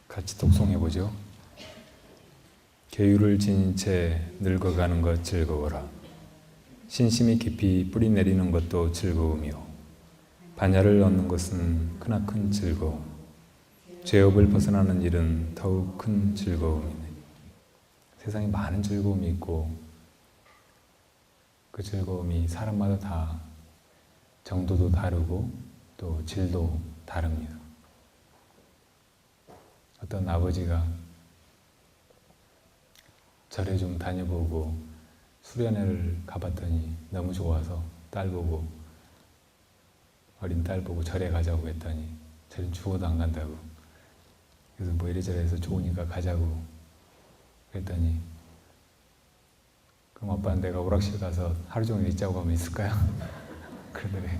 같이 독송해보죠. 계율을 지닌 채 늙어가는 것 즐거워라. 신심이 깊이 뿌리 내리는 것도 즐거우며 반야를 얻는 것은 크나큰 즐거움. 죄업을 벗어나는 일은 더욱 큰 즐거움이네. 세상에 많은 즐거움이 있고 그 즐거움이 사람마다 다 정도도 다르고 또 질도 다릅니다. 어떤 아버지가 절에 좀 다녀보고 수련회를 가봤더니 너무 좋아서 어린 딸 보고 절에 가자고 했더니 절은 죽어도 안 간다고. 그래서 뭐 이래저래 해서 좋으니까 가자고 그랬더니 그럼 아빠는 내가 오락실 가서 하루 종일 있자고 하면 있을까요? 그러더래.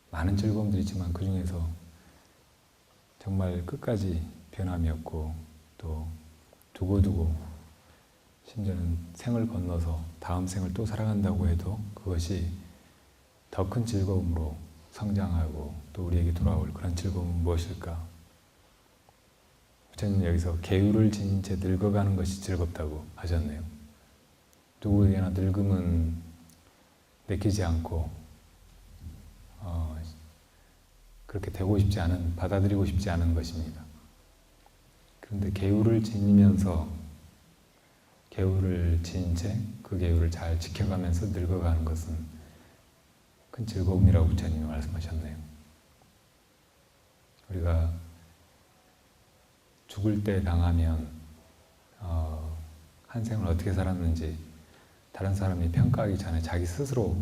많은 즐거움들이 있지만 그 중에서 정말 끝까지 변함이 없고 또 두고두고 심지어는 생을 건너서 다음 생을 또 살아간다고 해도 그것이 더 큰 즐거움으로 성장하고 또 우리에게 돌아올 그런 즐거움은 무엇일까? 부처님 여기서 계율을 지닌 채 늙어가는 것이 즐겁다고 하셨네요. 누구에게나 늙음은 내키지 않고 그렇게 되고 싶지 않은, 받아들이고 싶지 않은 것입니다. 그런데 계율을 지니면서 계율을 지닌 채 그 계율을 잘 지켜가면서 늙어가는 것은 큰 즐거움이라고 부처님이 말씀하셨네요. 우리가 죽을 때 당하면 한 생을 어떻게 살았는지 다른 사람이 평가하기 전에 자기 스스로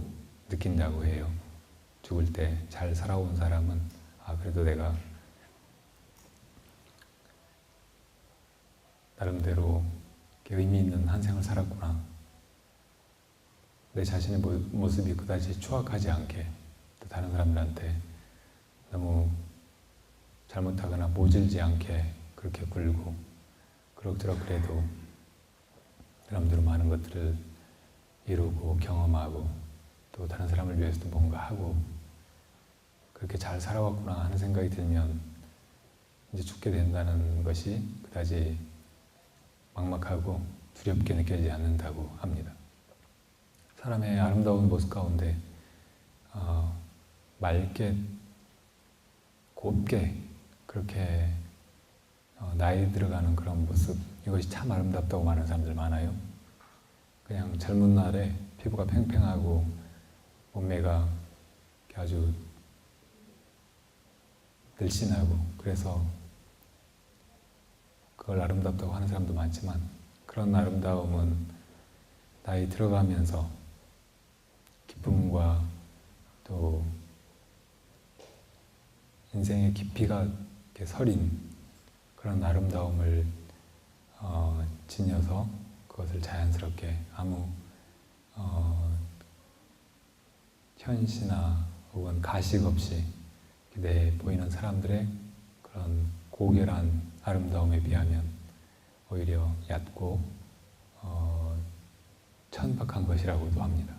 느낀다고 해요. 죽을 때 잘 살아온 사람은 그래도 내가 나름대로 의미 있는 한 생을 살았구나. 내 자신의 모습이 그다지 추악하지 않게 또 다른 사람들한테 너무 잘못하거나 모질지 않게 그렇게 굴고 그럭저럭 그래도 나름대로 많은 것들을 이루고 경험하고 또 다른 사람을 위해서도 뭔가 하고 그렇게 잘 살아왔구나 하는 생각이 들면 이제 죽게 된다는 것이 그다지 막막하고 두렵게 느껴지지 않는다고 합니다. 사람의 아름다운 모습 가운데 맑게 곱게 그렇게 나이 들어가는 그런 모습, 이것이 참 아름답다고 말하는 사람들 많아요. 그냥 젊은 날에 피부가 팽팽하고 몸매가 아주 늘씬하고 그래서 그걸 아름답다고 하는 사람도 많지만 그런 아름다움은 나이 들어가면서 기쁨과 또 인생의 깊이가 이렇게 서린 그런 아름다움을 지녀서 그것을 자연스럽게 아무 현시나 혹은 가식 없이 내 보이는 사람들의 그런 고결한 아름다움에 비하면 오히려 얕고 천박한 것이라고도 합니다.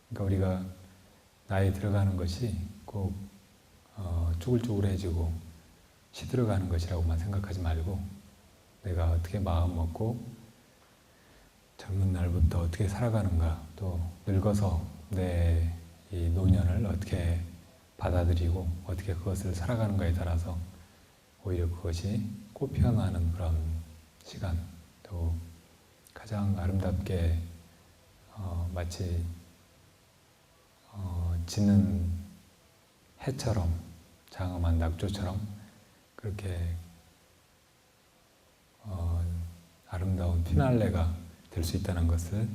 그러니까 우리가 나이 들어가는 것이 꼭 쭈글쭈글해지고 시들어가는 것이라고만 생각하지 말고 내가 어떻게 마음 먹고 젊은 날부터 어떻게 살아가는가, 또 늙어서 내 이 노년을 어떻게 받아들이고 어떻게 그것을 살아가는가에 따라서 오히려 그것이 꽃피어나는 그런 시간, 또 가장 아름답게 마치 지는 해처럼 장엄한 낙조처럼 그렇게 아름다운 피날레가 될 수 있다는 것을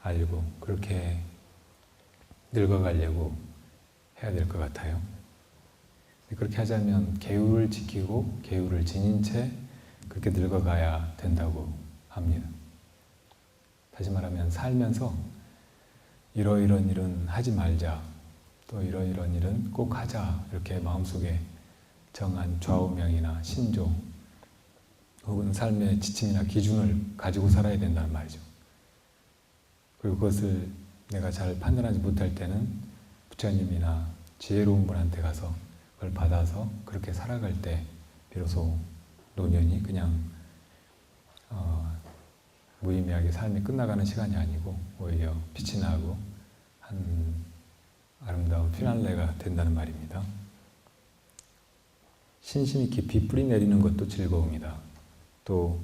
알고 그렇게 늙어가려고 해야 될 것 같아요. 그렇게 하자면 계율을 지키고 계율을 지닌 채 그렇게 늙어가야 된다고 합니다. 다시 말하면 살면서 이러이런 일은 하지 말자, 또 이러이런 일은 꼭 하자, 이렇게 마음속에 정한 좌우명이나 신조 혹은 삶의 지침이나 기준을 가지고 살아야 된다는 말이죠. 그리고 그것을 내가 잘 판단하지 못할 때는 부처님이나 지혜로운 분한테 가서 그걸 받아서 그렇게 살아갈 때 비로소 노년이 그냥 무의미하게 삶이 끝나가는 시간이 아니고 오히려 빛이 나고 한 아름다운 피날레가 된다는 말입니다. 신심이 깊이 뿌리 내리는 것도 즐거움이다. 또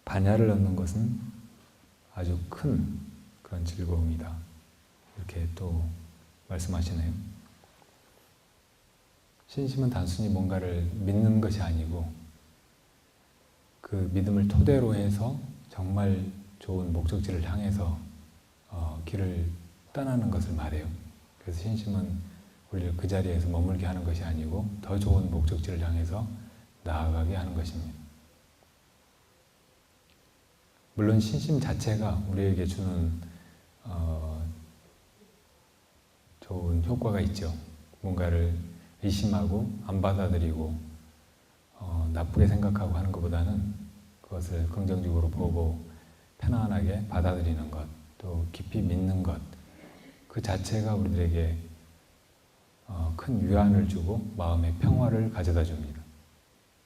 반야를 얻는 것은 아주 큰 그런 즐거움이다. 이렇게 또 말씀하시네요. 신심은 단순히 뭔가를 믿는 것이 아니고 그 믿음을 토대로 해서 정말 좋은 목적지를 향해서 길을 떠나는 것을 말해요. 그래서 신심은 우리를 그 자리에서 머물게 하는 것이 아니고 더 좋은 목적지를 향해서 나아가게 하는 것입니다. 물론 신심 자체가 우리에게 주는 좋은 효과가 있죠. 뭔가를 의심하고 안 받아들이고 나쁘게 생각하고 하는 것보다는 그것을 긍정적으로 보고 편안하게 받아들이는 것, 또 깊이 믿는 것, 그 자체가 우리들에게 큰 위안을 주고 마음의 평화를 가져다 줍니다.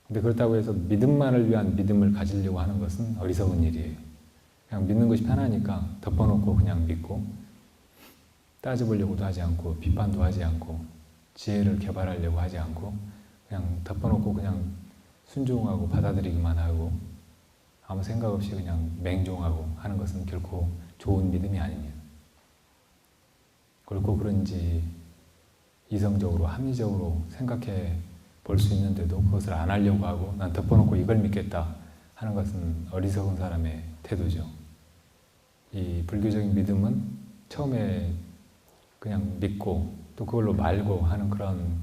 근데 그렇다고 해서 믿음만을 위한 믿음을 가지려고 하는 것은 어리석은 일이에요. 그냥 믿는 것이 편하니까 덮어놓고 그냥 믿고 따져보려고도 하지 않고 비판도 하지 않고 지혜를 개발하려고 하지 않고 그냥 덮어놓고 그냥 순종하고 받아들이기만 하고 아무 생각 없이 그냥 맹종하고 하는 것은 결코 좋은 믿음이 아닙니다. 그렇고 그런지 이성적으로 합리적으로 생각해 볼 수 있는데도 그것을 안 하려고 하고 난 덮어놓고 이걸 믿겠다 하는 것은 어리석은 사람의 태도죠. 이 불교적인 믿음은 처음에 그냥 믿고 또 그걸로 말고 하는 그런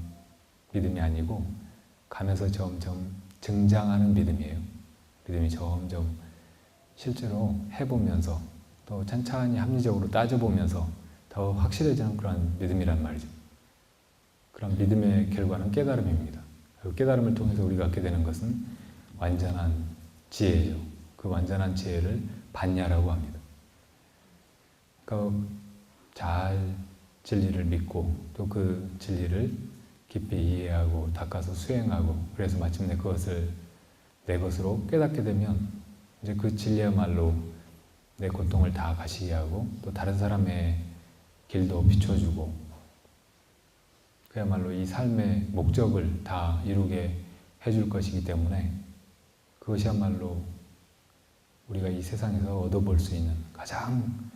믿음이 아니고 가면서 점점 증장하는 믿음이에요. 믿음이 점점 실제로 해보면서 또 천천히 합리적으로 따져보면서 더 확실해지는 그런 믿음이란 말이죠. 그런 믿음의 결과는 깨달음입니다. 그 깨달음을 통해서 우리가 갖게 되는 것은 완전한 지혜죠. 그 완전한 지혜를 반야라고 합니다. 그러니까 잘 진리를 믿고 또 그 진리를 깊이 이해하고 닦아서 수행하고 그래서 마침내 그것을 내 것으로 깨닫게 되면 이제 그 진리야말로 내 고통을 다 가시게 하고 또 다른 사람의 길도 비춰주고 그야말로 이 삶의 목적을 다 이루게 해줄 것이기 때문에 그것이야말로 우리가 이 세상에서 얻어볼 수 있는 가장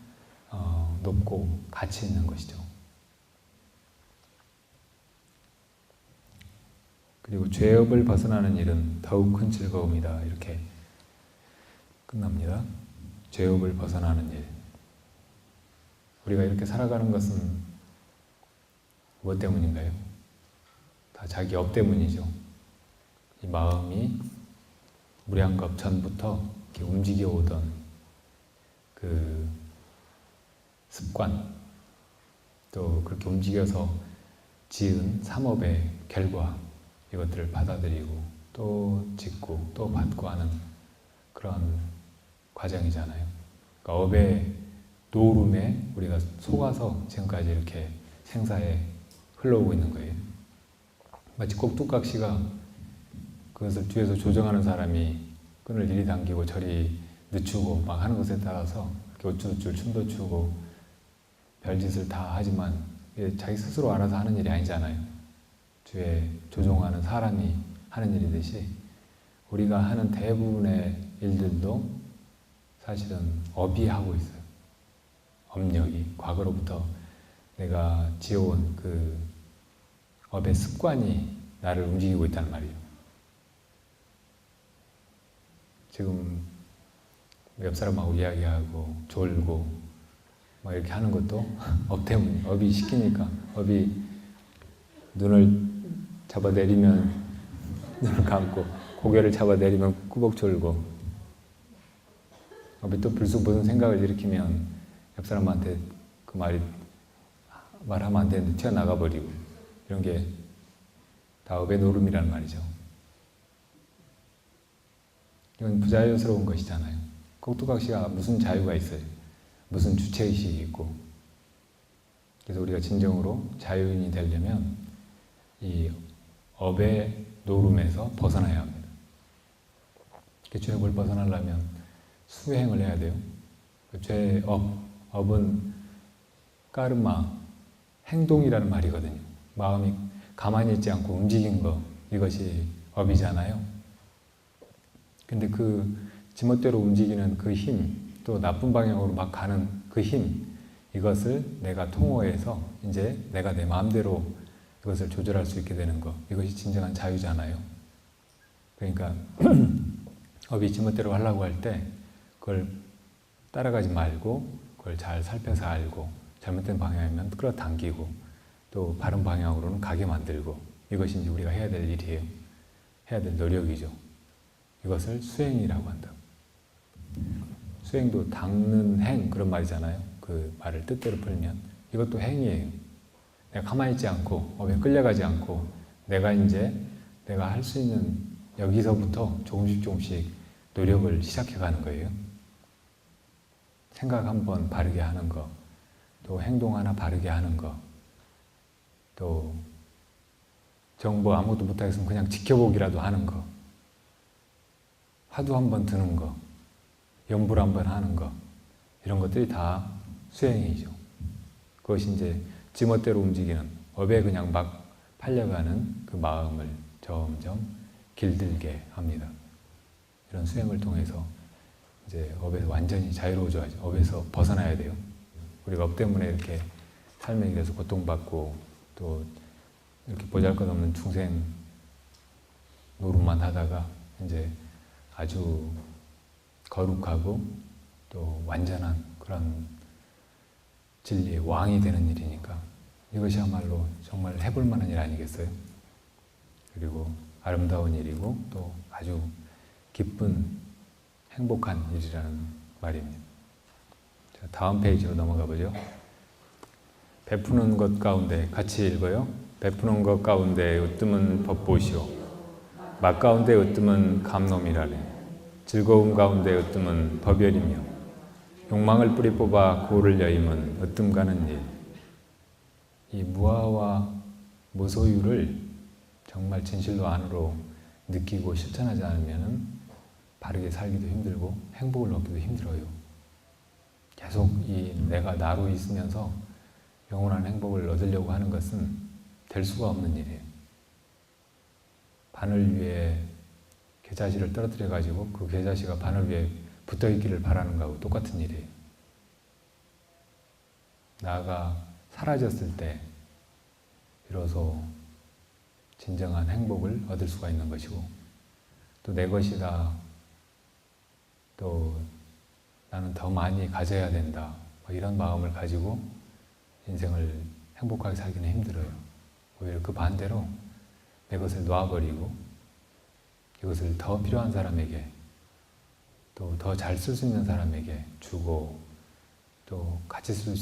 높고 가치 있는 것이죠. 그리고 죄업을 벗어나는 일은 더욱 큰 즐거움이다. 이렇게 끝납니다. 죄업을 벗어나는 일. 우리가 이렇게 살아가는 것은 무엇 때문인가요? 다 자기 업 때문이죠. 이 마음이 무량겁 전부터 이렇게 움직여 오던 그 습관, 또 그렇게 움직여서 지은 삼업의 결과, 이것들을 받아들이고 또 짓고 또 받고 하는 그런 과정이잖아요. 그러니까 업의 노름에 우리가 속아서 지금까지 이렇게 생사에 흘러오고 있는 거예요. 마치 꼭두각시가 그것을 뒤에서 조정하는 사람이 끈을 이리 당기고 저리 늦추고 막 하는 것에 따라서 어쭈어쭈 춤도 추고 별짓을 다 하지만 자기 스스로 알아서 하는 일이 아니잖아요. 뒤에 조종하는 사람이 하는 일이듯이 우리가 하는 대부분의 일들도 사실은 업이 하고 있어요. 업력이 과거로부터 내가 지어온 그 업의 습관이 나를 움직이고 있다는 말이에요. 지금 옆 사람하고 이야기하고 졸고 막 이렇게 하는 것도 업 때문에 업이 시키니까 업이 눈을 잡아내리면 눈을 감고 고개를 잡아내리면 꾸벅 졸고 업이 또 불쑥 무슨 생각을 일으키면 옆 사람한테 그 말하면 안 되는데 튀어나가 버리고 이런 게 다 업의 노름이란 말이죠. 이건 부자연스러운 것이잖아요. 꼭두각시가 무슨 자유가 있어요. 무슨 주체의식이 있고 그래서 우리가 진정으로 자유인이 되려면 이 업의 노름에서 벗어나야 합니다. 죄업을 벗어나려면 수행을 해야 돼요. 업은 까르마, 행동이라는 말이거든요. 마음이 가만히 있지 않고 움직인 거, 이것이 업이잖아요. 근데 그 지멋대로 움직이는 그 힘, 또 나쁜 방향으로 막 가는 그 힘, 이것을 내가 통호해서 이제 내가 내 마음대로 이것을 조절할 수 있게 되는 거, 이것이 진정한 자유잖아요. 그러니까 업이 지멋대로 하려고 할 때 그걸 따라가지 말고 그걸 잘 살펴서 알고 잘못된 방향이면 끌어당기고 또 바른 방향으로는 가게 만들고, 이것이 이제 우리가 해야 될 일이에요. 해야 될 노력이죠. 이것을 수행이라고 한다. 수행도 닦는 행, 그런 말이잖아요. 그 말을 뜻대로 풀면 이것도 행이에요. 내가 가만히 있지 않고 업에 끌려가지 않고 내가 할 수 있는 여기서부터 조금씩 노력을 시작해 가는 거예요. 생각 한번 바르게 하는 거, 또 행동 하나 바르게 하는 거, 또 정보 아무것도 못하겠으면 그냥 지켜보기라도 하는 거, 화두 한번 드는 거, 염불 한번 하는 거, 이런 것들이 다 수행이죠. 그것이 이제 지멋대로 움직이는 업에 그냥 막 팔려가는 그 마음을 점점 길들게 합니다. 이런 수행을 통해서 이제 업에서 완전히 자유로워져야죠. 업에서 벗어나야 돼요. 우리가 업 때문에 이렇게 삶의 길에서 고통받고 또 이렇게 보잘것없는 중생 노릇만 하다가 이제 아주 거룩하고 또 완전한 그런 진리의 왕이 되는 일이니까 이것이야말로 정말 해볼 만한 일 아니겠어요? 그리고 아름다운 일이고 또 아주 기쁜 행복한 일이라는 말입니다. 자, 다음 페이지로 넘어가 보죠. 베푸는 것 가운데 같이 읽어요. 베푸는 것 가운데 으뜸은 법보시오. 맛 가운데 으뜸은 감놈이라래. 즐거움 가운데 으뜸은 법열이며 욕망을 뿌리 뽑아 고를 여임은 으뜸 가는 일. 이 무아와 무소유를 정말 진실로 안으로 느끼고 실천하지 않으면 바르게 살기도 힘들고 행복을 얻기도 힘들어요. 계속 이 내가 나로 있으면서 영원한 행복을 얻으려고 하는 것은 될 수가 없는 일이에요. 바늘 위에 겨자씨를 떨어뜨려 가지고 그 겨자씨가 바늘 위에 붙어 있기를 바라는 거하고 똑같은 일이에요. 나가 사라졌을 때 비로소 진정한 행복을 얻을 수가 있는 것이고, 또 내 것이다, 또 나는 더 많이 가져야 된다, 이런 마음을 가지고 인생을 행복하게 살기는 힘들어요. 오히려 그 반대로 내 것을 놔버리고 이것을 더 필요한 사람에게, 또 더 잘 쓸 수 있는 사람에게 주고, 또 같이 쓸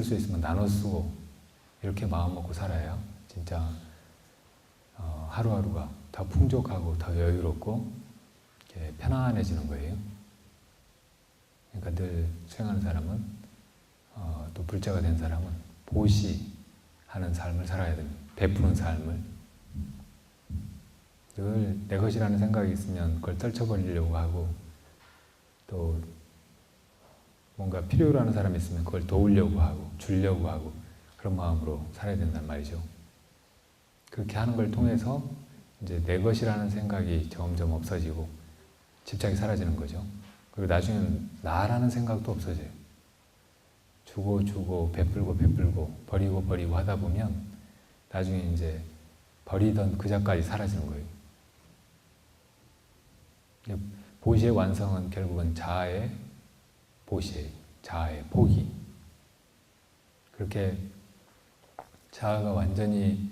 수 있으면 나눠 쓰고, 이렇게 마음 먹고 살아야 진짜 하루하루가 더 풍족하고 더 여유롭고 이렇게 편안해지는 거예요. 그러니까 늘 수행하는 사람은 또 불자가 된 사람은 보시하는 삶을 살아야 됩니다. 베푸는 삶을. 늘 내 것이라는 생각이 있으면 그걸 떨쳐버리려고 하고, 또 뭔가 필요로 하는 사람이 있으면 그걸 도우려고 하고 주려고 하고 그런 마음으로 살아야 된단 말이죠. 그렇게 하는 걸 통해서 이제 내 것이라는 생각이 점점 없어지고 집착이 사라지는 거죠. 그리고 나중에는 나라는 생각도 없어져요. 주고 베풀고 버리고 하다 보면 나중에 이제 버리던 그 자까지 사라지는 거예요. 보시의 완성은 결국은 자아의 보시예요. 자아의 포기. 그렇게 자아가 완전히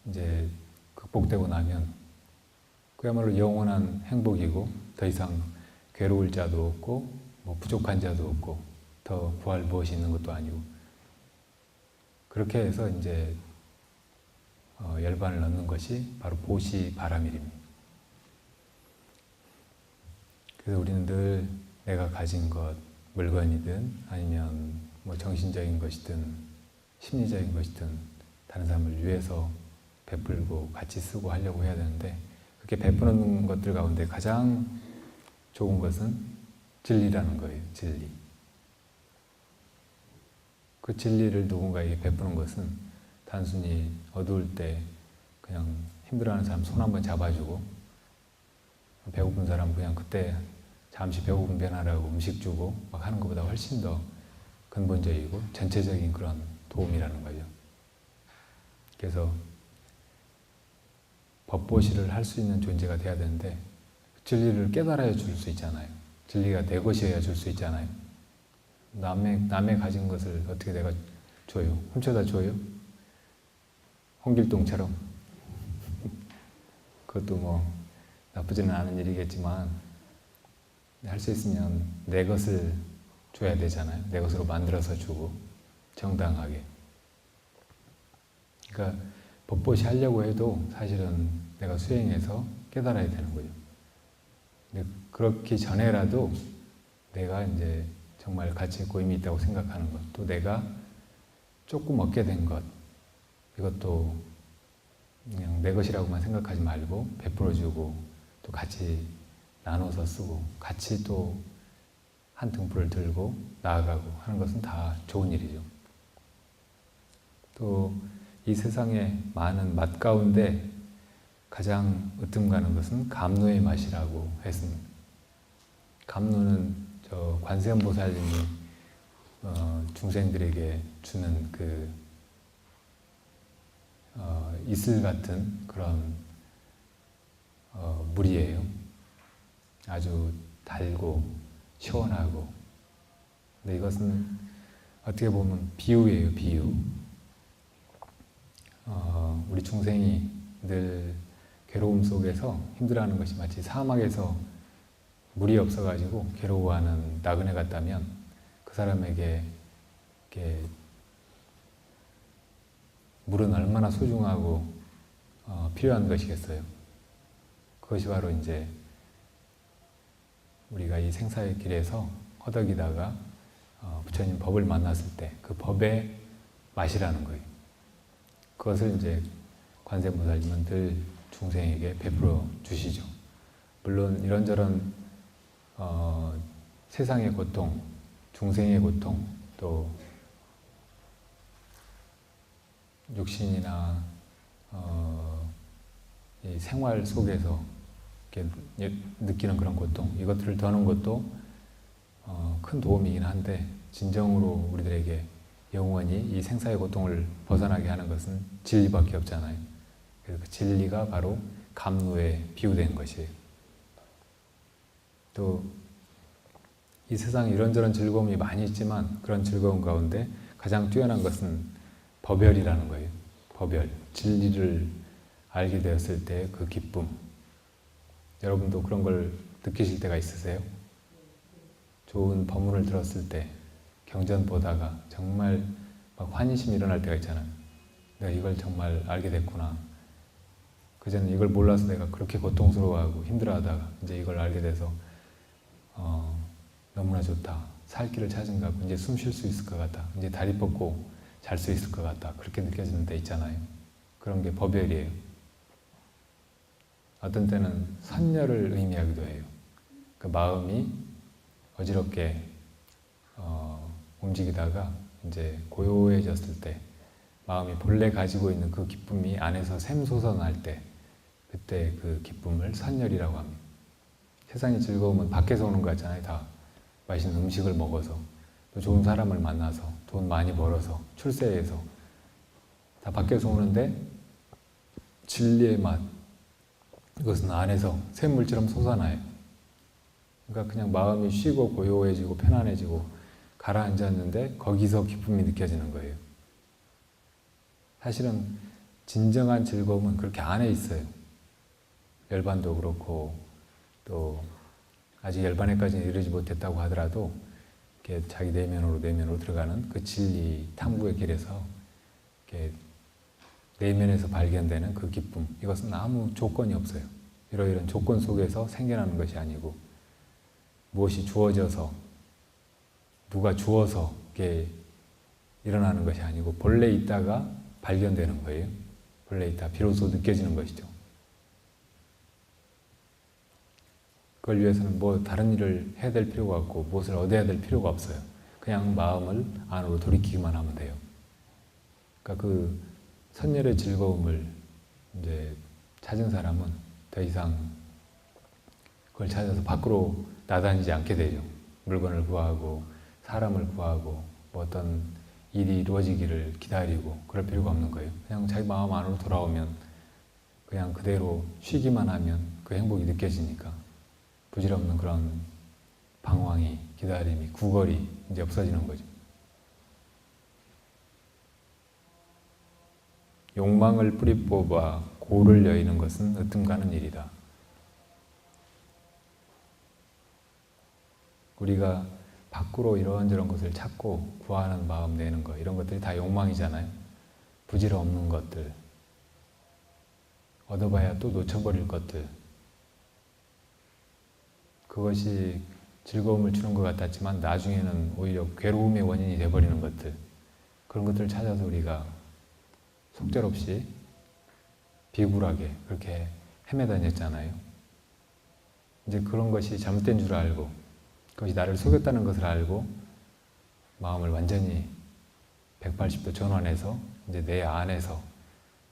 이제 극복되고 나면 그야말로 영원한 행복이고, 더 이상 괴로울 자도 없고 뭐 부족한 자도 없고 더 구할 무엇이 있는 것도 아니고, 그렇게 해서 이제 열반을 얻는 것이 바로 보시 바라밀입니다. 그래서 우리는 늘 내가 가진 것, 물건이든 아니면 뭐 정신적인 것이든 심리적인 것이든 다른 사람을 위해서 베풀고 같이 쓰고 하려고 해야 되는데, 그렇게 베푸는 것들 가운데 가장 좋은 것은 진리라는 거예요. 진리. 그 진리를 누군가에게 베푸는 것은 단순히 어두울 때 그냥 힘들어하는 사람 손 한번 잡아주고, 배고픈 사람 그냥 그때 잠시 배고픔 변하라고 음식 주고 막 하는 것보다 훨씬 더 근본적이고 전체적인 그런 도움이라는 거죠. 그래서 법보시를 할 수 있는 존재가 돼야 되는데, 진리를 깨달아야 줄 수 있잖아요. 진리가 내 것이어야 줄 수 있잖아요. 남의 가진 것을 어떻게 내가 줘요? 훔쳐다 줘요? 홍길동처럼. 그것도 뭐 나쁘지는 않은 일이겠지만, 할 수 있으면 내 것을 줘야 되잖아요. 내 것으로 만들어서 주고 정당하게. 그러니까 법보시 하려고 해도 사실은 내가 수행해서 깨달아야 되는 거죠. 근데 그렇기 전에라도 내가 이제 정말 가치 있고 의미 있다고 생각하는 것, 또 내가 조금 얻게 된 것, 이것도 그냥 내 것이라고만 생각하지 말고 베풀어주고 또 같이 나눠서 쓰고 같이 또 한 등불을 들고 나아가고 하는 것은 다 좋은 일이죠. 또 이 세상에 많은 맛 가운데 가장 으뜸 가는 것은 감노의 맛이라고 했습니다. 감노는 저 관세음보살님이 중생들에게 주는 그 이슬 같은 그런 물이에요. 아주 달고 시원하고. 근데 이것은 어떻게 보면 비유예요, 비유. 우리 중생이 늘 괴로움 속에서 힘들어하는 것이 마치 사막에서 물이 없어가지고 괴로워하는 나그네 같다면, 그 사람에게 이렇게 물은 얼마나 소중하고 필요한 것이겠어요. 그것이 바로 이제 우리가 이 생사의 길에서 허덕이다가 부처님 법을 만났을 때 그 법의 맛이라는 거예요. 그것을 이제 관세음보살님은 늘 중생에게 베풀어 주시죠. 물론 이런저런 세상의 고통, 중생의 고통, 또 육신이나 이 생활 속에서 이렇게 느끼는 그런 고통, 이것들을 더는 것도 큰 도움이긴 한데, 진정으로 우리들에게 영원히 이 생사의 고통을 벗어나게 하는 것은 진리밖에 없잖아요. 그래서 그 진리가 바로 감노에 비유된 것이에요. 또 이 세상에 이런저런 즐거움이 많이 있지만, 그런 즐거움 가운데 가장 뛰어난 것은 법열이라는 거예요. 법열, 진리를 알게 되었을 때 그 기쁨. 여러분도 그런 걸 느끼실 때가 있으세요? 좋은 법문을 들었을 때, 경전 보다가 정말 막 환희심이 일어날 때가 있잖아요. 내가 이걸 정말 알게 됐구나. 그전에 이걸 몰라서 내가 그렇게 고통스러워하고 힘들어하다가 이제 이걸 알게 돼서 너무나 좋다. 살 길을 찾은 것 같고 이제 숨 쉴 수 있을 것 같다. 이제 다리 뻗고 잘 수 있을 것 같다. 그렇게 느껴지는 때 있잖아요. 그런 게 법열이에요. 어떤 때는 선열을 의미하기도 해요. 그 마음이 어지럽게 움직이다가 이제 고요해졌을 때, 마음이 본래 가지고 있는 그 기쁨이 안에서 샘솟아날 때, 그때 그 기쁨을 선열이라고 합니다. 세상의 즐거움은 밖에서 오는 거 같잖아요. 다 맛있는 음식을 먹어서, 또 좋은 사람을 만나서, 돈 많이 벌어서, 출세해서 다 밖에서 오는데, 진리의 맛, 이것은 안에서 샘물처럼 솟아나요. 그러니까 그냥 마음이 쉬고 고요해지고 편안해지고 가라앉았는데 거기서 기쁨이 느껴지는 거예요. 사실은 진정한 즐거움은 그렇게 안에 있어요. 열반도 그렇고, 또 아직 열반에까지는 이르지 못했다고 하더라도 이렇게 자기 내면으로 들어가는 그 진리 탐구의 길에서 이렇게 내면에서 발견되는 그 기쁨, 이것은 아무 조건이 없어요. 이러이러한 조건 속에서 생겨나는 것이 아니고, 무엇이 주어져서, 누가 주어서 이렇게 일어나는 것이 아니고 본래 있다가 발견되는 거예요. 본래 있다 비로소 느껴지는 것이죠. 그걸 위해서는 뭐 다른 일을 해야 될 필요가 없고 무엇을 얻어야 될 필요가 없어요. 그냥 마음을 안으로 돌이키기만 하면 돼요. 그러니까 그 선열의 즐거움을 이제 찾은 사람은 더 이상 그걸 찾아서 밖으로 나다니지 않게 되죠. 물건을 구하고 사람을 구하고 뭐 어떤 일이 이루어지기를 기다리고 그럴 필요가 없는 거예요. 그냥 자기 마음 안으로 돌아오면 그냥 그대로 쉬기만 하면 그 행복이 느껴지니까 부질없는 그런 방황이, 기다림이, 구걸이 이제 없어지는 거죠. 욕망을 뿌리 뽑아 고를 여의는 것은 으뜸 가는 일이다. 우리가 밖으로 이런저런 것을 찾고 구하는 마음 내는 것, 이런 것들이 다 욕망이잖아요. 부질없는 것들, 얻어봐야 또 놓쳐버릴 것들, 그것이 즐거움을 주는 것 같았지만 나중에는 오히려 괴로움의 원인이 되어버리는 것들, 그런 것들을 찾아서 우리가 속절없이 비굴하게 그렇게 헤매다녔잖아요. 이제 그런 것이 잘못된 줄 알고 그것이 나를 속였다는 것을 알고 마음을 완전히 180도 전환해서 이제 내 안에서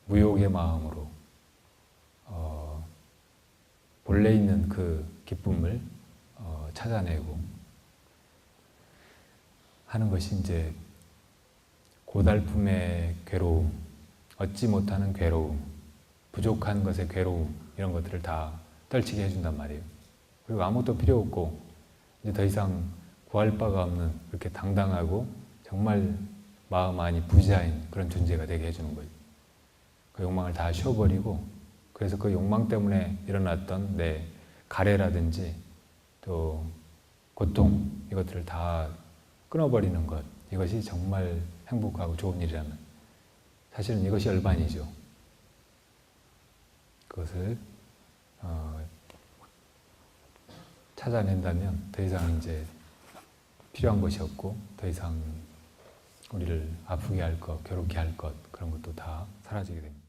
무욕의 마음으로 본래 있는 그 기쁨을 찾아내고 하는 것이 이제 고달픔의 괴로움, 얻지 못하는 괴로움, 부족한 것의 괴로움, 이런 것들을 다 떨치게 해준단 말이에요. 그리고 아무것도 필요 없고 이제 더 이상 구할 바가 없는 그렇게 당당하고 정말 마음 안이 부자인 그런 존재가 되게 해주는 거예요. 그 욕망을 다 쉬어버리고, 그래서 그 욕망 때문에 일어났던 내 가래라든지 또 고통, 이것들을 다 끊어버리는 것, 이것이 정말 행복하고 좋은 일이라는, 사실은 이것이 열반이죠. 그것을 찾아낸다면 더 이상 이제 필요한 것이 없고 더 이상 우리를 아프게 할 것, 괴롭게 할 것, 그런 것도 다 사라지게 됩니다.